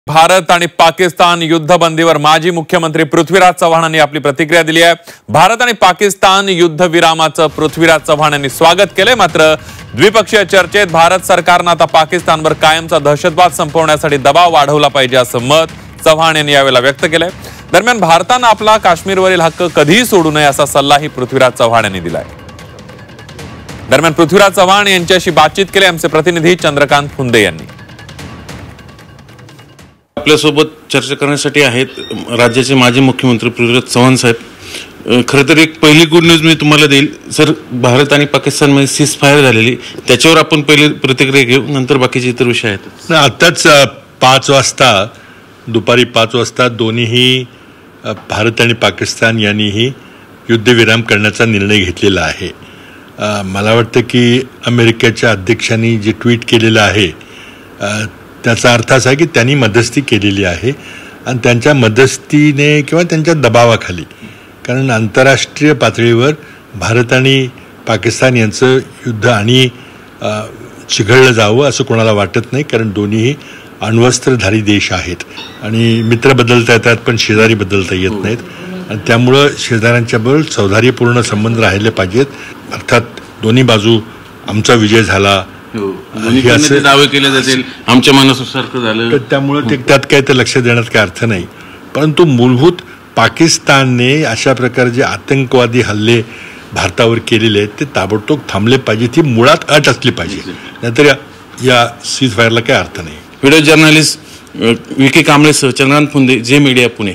भारत आणि पाकिस्तान युद्धबंदीवर माजी मुख्यमंत्री पृथ्वीराज चव्हाण यांनी आपली प्रतिक्रिया दिली आहे। भारत आणि पाकिस्तान युद्धविरामाचं पृथ्वीराज चव्हाण यांनी स्वागत केले। मात्र द्विपक्षीय चर्चेत भारत सरकारने आता पाकिस्तानवर कायमचा दहशतवाद संपवण्यासाठी दबाव वाढवला पाहिजे असं मत चव्हाण यांनी यावेळेला व्यक्त केलंय। दरम्यान भारताने आपला काश्मीरवरील हक्क कधीही सोडू नये असा सल्लाही पृथ्वीराज चव्हाण यांनी दिलाय। दरम्यान पृथ्वीराज चव्हाण यांच्याशी बातचीत केली आमचे प्रतिनिधी चंद्रकांत फुंदे यांनी। आपल्यासोबत चर्चा करण्यासाठी आहेत राज्याचे माजी मुख्यमंत्री पृथ्वीराज चव्हाण साहेब। खरं तर एक पहिली गुड न्यूज मी तुम्हाला देईल सर, भारत आणि पाकिस्तानमध्ये सीज फायर झालेली, त्याच्यावर आपण पहिली प्रतिक्रिया घेऊ, नंतर बाकीचे इतर विषय आहेत। आताच 5 वाजता दुपारी 5 वाजता दोन्हीही भारत आणि पाकिस्तान यांनीही युद्धविराम करण्याचा निर्णय घेतलेला आहे। मला वाटतं की अमेरिकेच्या अध्यक्षांनी जे ट्विट केलेलं आहे त्याचा अर्थ असा आहे की त्यांनी मध्यस्थी केलेली आहे आणि त्यांच्या मध्यस्थीने किंवा त्यांच्या दबावाखाली, कारण आंतरराष्ट्रीय पातळीवर भारत आणि पाकिस्तान यांचं युद्ध आणि चिघळलं जावं असं कोणाला वाटत नाही, कारण दोन्हीही अण्वस्त्रधारी देश आहेत आणि मित्र बदलता येतात पण शेजारी बदलता येत नाहीत आणि त्यामुळं शेजाऱ्यांच्याबरोबर सौहार्दपूर्ण संबंध राहिले पाहिजेत। अर्थात दोन्ही बाजू आमचा विजय झाला दावे केले जातील, आमच्या मनासारखं झालं, त्यामुळे त्यात काही तर लक्ष देण्यात काही अर्थ नाही। परंतु मूलभूत पाकिस्तानने अशा प्रकारचे आतंकवादी हल्ले भारतावर केलेले आहेत ते ताबडतोब थांबले पाहिजे, ती मुळात अट असली पाहिजे, नाहीतर या सीज फायरला काही अर्थ नाही। व्हिडिओ जर्नलिस्ट विकी कांबळेसह चंद्रकांत फुंदे, जे मीडिया, पुणे।